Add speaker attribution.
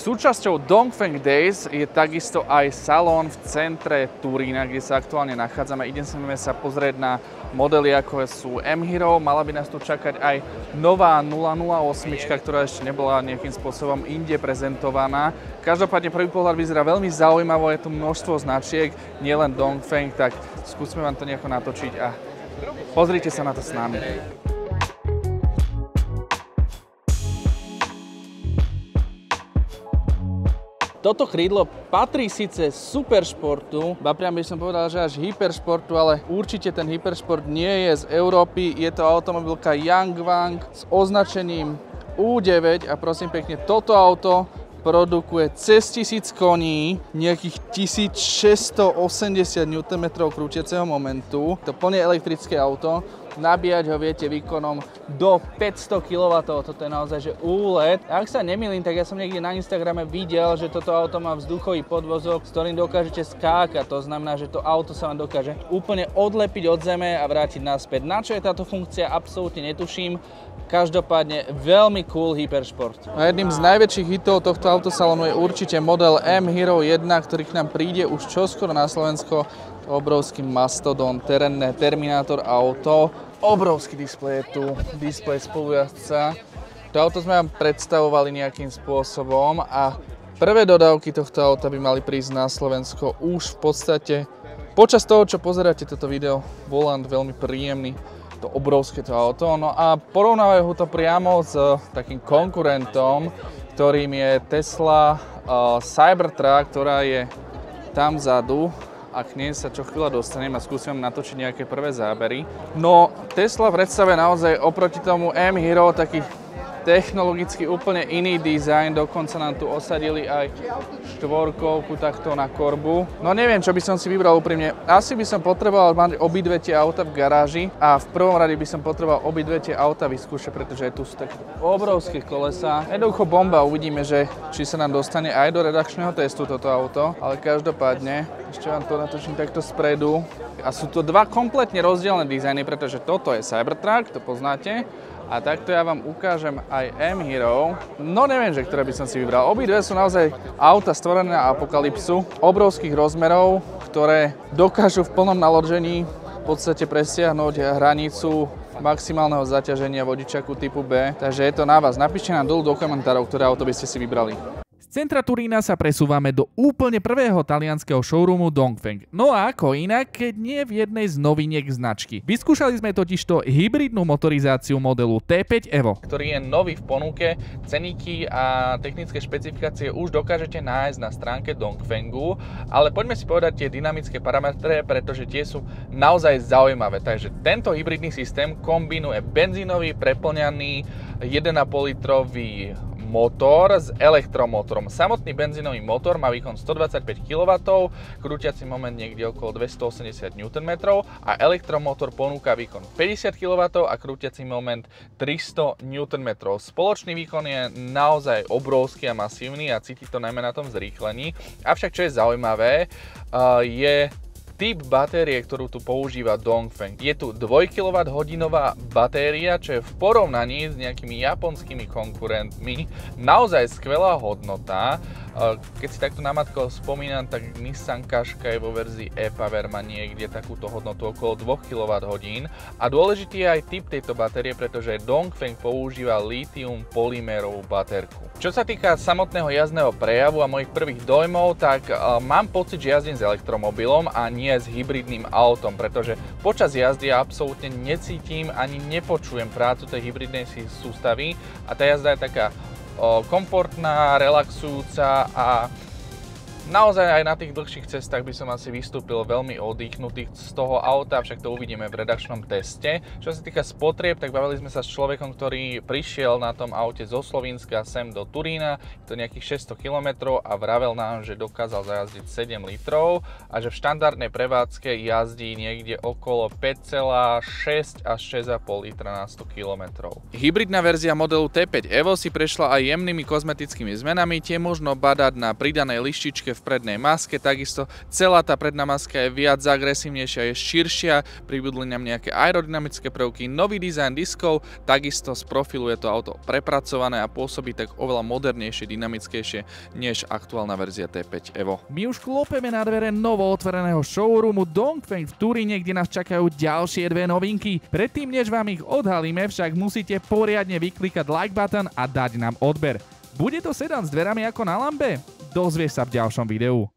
Speaker 1: Súčasťou Dongfeng Days je takisto aj salón v centre Turína, kde sa aktuálne nachádzame. Ideme sa pozrieť na modely, ako sú M-Hero. Mala by nás tu čakať aj nová 008, ktorá ešte nebola nejakým spôsobom inde prezentovaná. Každopádne prvý pohľad vyzerá veľmi zaujímavo, je tu množstvo značiek, nielen Dongfeng, tak skúsme vám to nejako natočiť a pozrite sa na to s nami. Toto krídlo patrí síce superšportu, ba priam by som povedal, že až hyperšportu, ale určite ten hyperšport nie je z Európy. Je to automobilka Yangwang s označením U9 a prosím pekne, toto auto produkuje cez 1000 koní, nejakých 1680 Nm krútiaceho momentu. To plne elektrické auto. Nabíjať ho viete výkonom do 500 kW, toto je naozaj že úlet. Ak sa nemýlim, tak ja som niekde na Instagrame videl, že toto auto má vzduchový podvozok, s ktorým dokážete skákať. To znamená, že to auto sa vám dokáže úplne odlepiť od zeme a vrátiť naspäť. Na čo je táto funkcia, absolútne netuším. Každopádne veľmi cool hyperšport. A jedným z najväčších hitov tohto autosalónu je určite model M-Hero 1, ktorý k nám príde už čoskoro na Slovensko. Obrovský mastodon, terénne Terminátor auto. Obrovský displej je tu, displej spolujazdca. To auto sme vám predstavovali nejakým spôsobom a prvé dodávky tohto auta by mali prísť na Slovensko už v podstate počas toho, čo pozeráte toto video. Volant veľmi príjemný, to obrovské to auto. No a porovnávajú ho to priamo s takým konkurentom, ktorým je Tesla Cybertruck, ktorá je tam vzadu. A k nej sa čo chvíľa dostanem a skúsim natočiť nejaké prvé zábery. No Tesla predstavuje naozaj oproti tomu M-Hero taký technologicky úplne iný dizajn, dokonca nám tu osadili aj štvorkovku takto na korbu. No neviem, čo by som si vybral úprimne. Asi by som potreboval mať obidve tie auta v garáži a v prvom rade by som potreboval obidve tie auta vyskúšať, pretože tu sú také obrovské kolesá. Jednoducho bomba, uvidíme, že či sa nám dostane aj do redakčného testu toto auto, ale každopádne ešte vám to natočím takto spredu. A sú to dva kompletne rozdielne dizajny, pretože toto je Cybertruck, to poznáte. A takto ja vám ukážem aj M-Hero. No neviem, že ktoré by som si vybral. Obidve sú naozaj auta stvorené na apokalypsu, obrovských rozmerov, ktoré dokážu v plnom naložení v podstate presiahnuť hranicu maximálneho zaťaženia vodičaku typu B. Takže je to na vás. Napíšte nám dolu do komentárov, ktoré auto by ste si vybrali. Z centra Turína sa presúvame do úplne prvého talianskeho showroomu Dongfeng. No a ako inak, keď nie v jednej z noviniek značky. Vyskúšali sme totižto hybridnú motorizáciu modelu T5 Evo, ktorý je nový v ponuke. Ceníky a technické špecifikácie už dokážete nájsť na stránke Dongfengu, ale poďme si povedať tie dynamické parametre, pretože tie sú naozaj zaujímavé. Takže tento hybridný systém kombinuje benzínový preplňaný 1,5 litrový motor s elektromotorom. Samotný benzínový motor má výkon 125 kW, krútiaci moment niekde okolo 280 Nm a elektromotor ponúka výkon 50 kW a krútiaci moment 300 Nm. Spoločný výkon je naozaj obrovský a masívny a cíti to najmä na tom zrýchlení. Avšak čo je zaujímavé, je typ batérie, ktorú tu používa Dongfeng. Je tu 2 kWh batéria, čo je v porovnaní s nejakými japonskými konkurentmi naozaj skvelá hodnota. Keď si takto namatko spomínam, tak Nissan Qashqai vo verzii e-Power má niekde takúto hodnotu okolo 2 kWh. A dôležitý je aj typ tejto batérie, pretože Dongfeng používa lítium polymérovú batérku. Čo sa týka samotného jazdného prejavu a mojich prvých dojmov, tak mám pocit, že jazdím s elektromobilom a nie s hybridným autom, pretože počas jazdy ja absolútne necítim ani nepočujem prácu tej hybridnej sústavy a tá jazda je taká komfortná, relaxujúca a naozaj aj na tých dlhších cestách by som asi vystúpil veľmi oddychnutý z toho auta, však to uvidíme v redakčnom teste. Čo sa týka spotrieb, tak bavili sme sa s človekom, ktorý prišiel na tom aute zo Slovenska sem do Turína, je to nejakých 600 km a vravel nám, že dokázal zajazdiť 7 litrov a že v štandardnej prevádzke jazdí niekde okolo 5,6 až 6,5 litra na 100 km. Hybridná verzia modelu T5 Evo si prešla aj jemnými kozmetickými zmenami, tie možno badať na pridanej lištičke v prednej maske, takisto celá tá predná maska je viac agresívnejšia, je širšia, pribudli nám nejaké aerodynamické prvky, nový dizajn diskov, takisto z profilu je to auto prepracované a pôsobí tak oveľa modernejšie, dynamickejšie než aktuálna verzia T5 Evo. My už klopeme na dvere novo otvoreného showroomu Dongfeng v Turíne, kde nás čakajú ďalšie dve novinky. Predtým, než vám ich odhalíme, však musíte poriadne vyklikať like button a dať nám odber. Bude to sedan s dverami ako na Lambe? Dozvieš sa v ďalšom videu.